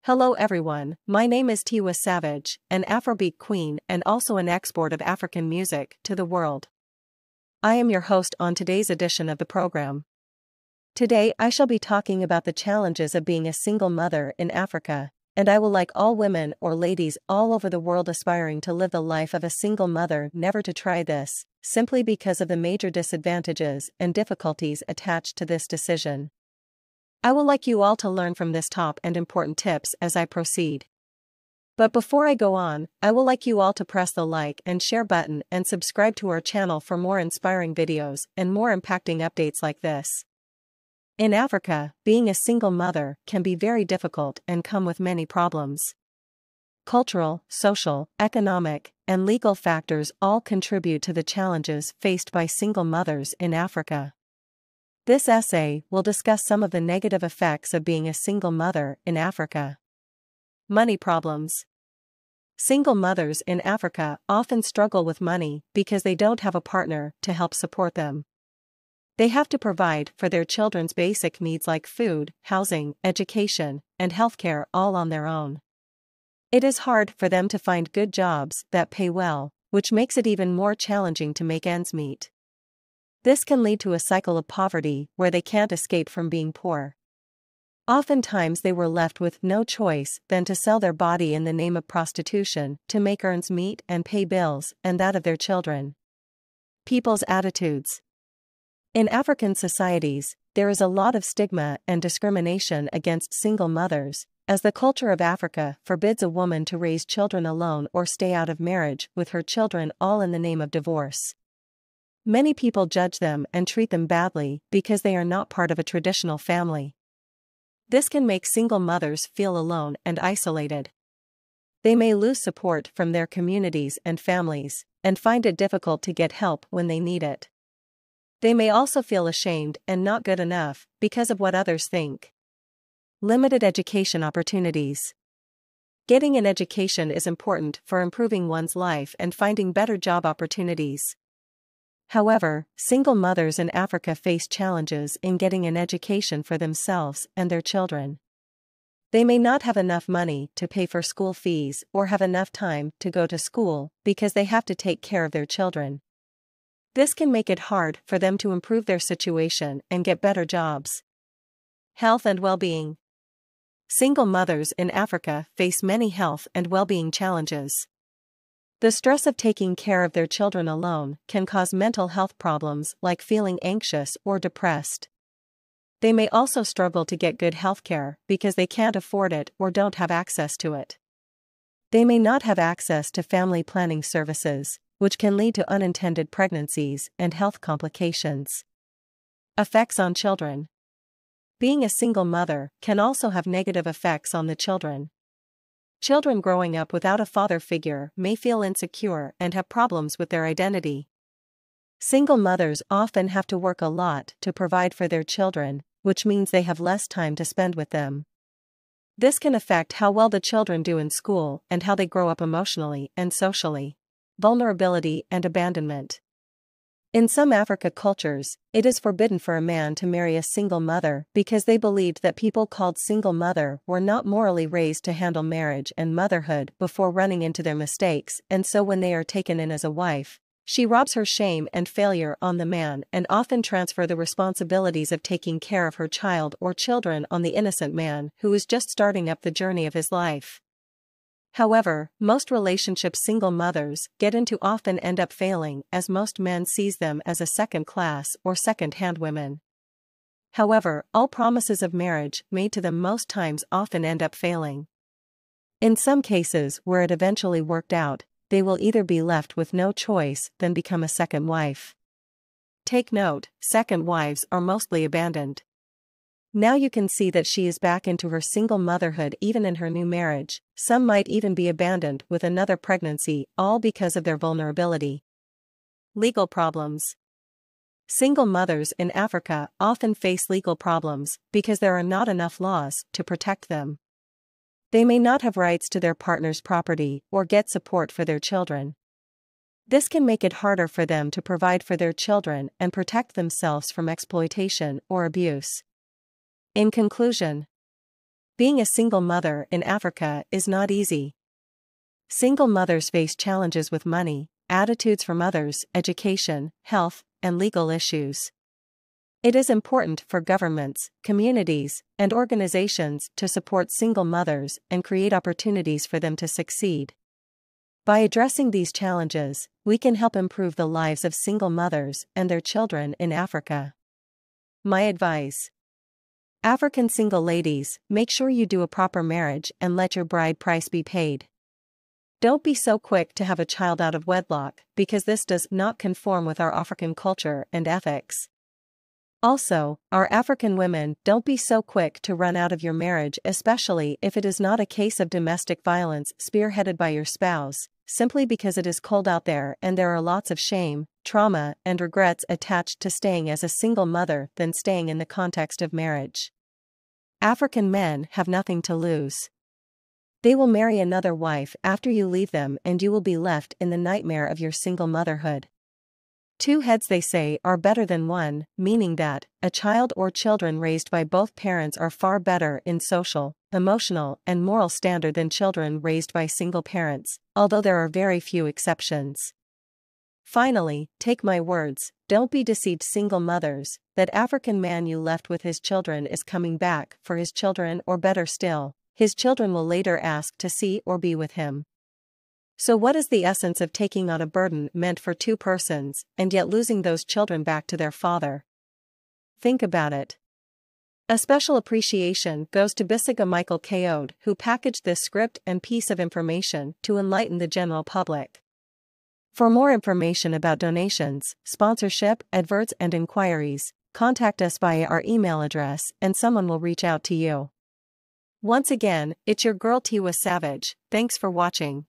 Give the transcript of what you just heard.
Hello everyone, my name is Tiwa Savage, an Afrobeat queen and also an export of African music to the world. I am your host on today's edition of the program. Today I shall be talking about the challenges of being a single mother in Africa, and I will like all women or ladies all over the world aspiring to live the life of a single mother never to try this, simply because of the major disadvantages and difficulties attached to this decision. I will like you all to learn from this top and important tips as I proceed. But before I go on, I will like you all to press the like and share button and subscribe to our channel for more inspiring videos and more impacting updates like this. In Africa, being a single mother can be very difficult and come with many problems. Cultural, social, economic, and legal factors all contribute to the challenges faced by single mothers in Africa. This essay will discuss some of the negative effects of being a single mother in Africa. Money problems. Single mothers in Africa often struggle with money because they don't have a partner to help support them. They have to provide for their children's basic needs like food, housing, education, and healthcare all on their own. It is hard for them to find good jobs that pay well, which makes it even more challenging to make ends meet. This can lead to a cycle of poverty where they can't escape from being poor. Oftentimes they were left with no choice than to sell their body in the name of prostitution to make ends meet and pay bills and that of their children. People's attitudes. In African societies, there is a lot of stigma and discrimination against single mothers, as the culture of Africa forbids a woman to raise children alone or stay out of marriage with her children, all in the name of divorce. Many people judge them and treat them badly because they are not part of a traditional family. This can make single mothers feel alone and isolated. They may lose support from their communities and families, and find it difficult to get help when they need it. They may also feel ashamed and not good enough because of what others think. Limited education opportunities. Getting an education is important for improving one's life and finding better job opportunities. However, single mothers in Africa face challenges in getting an education for themselves and their children. They may not have enough money to pay for school fees or have enough time to go to school because they have to take care of their children. This can make it hard for them to improve their situation and get better jobs. Health and well-being. Single mothers in Africa face many health and well-being challenges. The stress of taking care of their children alone can cause mental health problems like feeling anxious or depressed. They may also struggle to get good health care because they can't afford it or don't have access to it. They may not have access to family planning services, which can lead to unintended pregnancies and health complications. Effects on children. Being a single mother can also have negative effects on the children. Children growing up without a father figure may feel insecure and have problems with their identity. Single mothers often have to work a lot to provide for their children, which means they have less time to spend with them. This can affect how well the children do in school and how they grow up emotionally and socially. Vulnerability and abandonment. In some African cultures, it is forbidden for a man to marry a single mother because they believed that people called single mother were not morally raised to handle marriage and motherhood before running into their mistakes, and so when they are taken in as a wife, she robs her shame and failure on the man and often transfer the responsibilities of taking care of her child or children on the innocent man who is just starting up the journey of his life. However, most relationships single mothers get into often end up failing as most men sees them as a second-class or second-hand women. However, all promises of marriage made to them most times often end up failing. In some cases where it eventually worked out, they will either be left with no choice than become a second wife. Take note, second wives are mostly abandoned. Now you can see that she is back into her single motherhood even in her new marriage. Some might even be abandoned with another pregnancy, all because of their vulnerability. Legal problems. Single mothers in Africa often face legal problems because there are not enough laws to protect them. They may not have rights to their partner's property or get support for their children. This can make it harder for them to provide for their children and protect themselves from exploitation or abuse. In conclusion, Being a single mother in Africa is not easy. Single mothers face challenges with money, attitudes from others, education, health, and legal issues. It is important for governments, communities, and organizations to support single mothers and create opportunities for them to succeed. By addressing these challenges, we can help improve the lives of single mothers and their children in Africa. My advice: African single ladies, make sure you do a proper marriage and let your bride price be paid. Don't be so quick to have a child out of wedlock, because this does not conform with our African culture and ethics. Also, our African women, don't be so quick to run out of your marriage, especially if it is not a case of domestic violence spearheaded by your spouse, simply because it is cold out there and there are lots of shame, trauma, and regrets attached to staying as a single mother than staying in the context of marriage. African men have nothing to lose. They will marry another wife after you leave them, and you will be left in the nightmare of your single motherhood. 2 heads, they say, are better than 1, meaning that a child or children raised by both parents are far better in social, emotional, and moral standard than children raised by single parents, although there are very few exceptions. Finally, take my words, don't be deceived, single mothers, that African man you left with his children is coming back for his children, or better still, his children will later ask to see or be with him. So what is the essence of taking on a burden meant for 2 persons, and yet losing those children back to their father? Think about it. A special appreciation goes to Bisiga M.Kayode, who packaged this script and piece of information to enlighten the general public. For more information about donations, sponsorship, adverts, and inquiries, contact us via our email address and someone will reach out to you. Once again, it's your girl Tiwa Savage. Thanks for watching.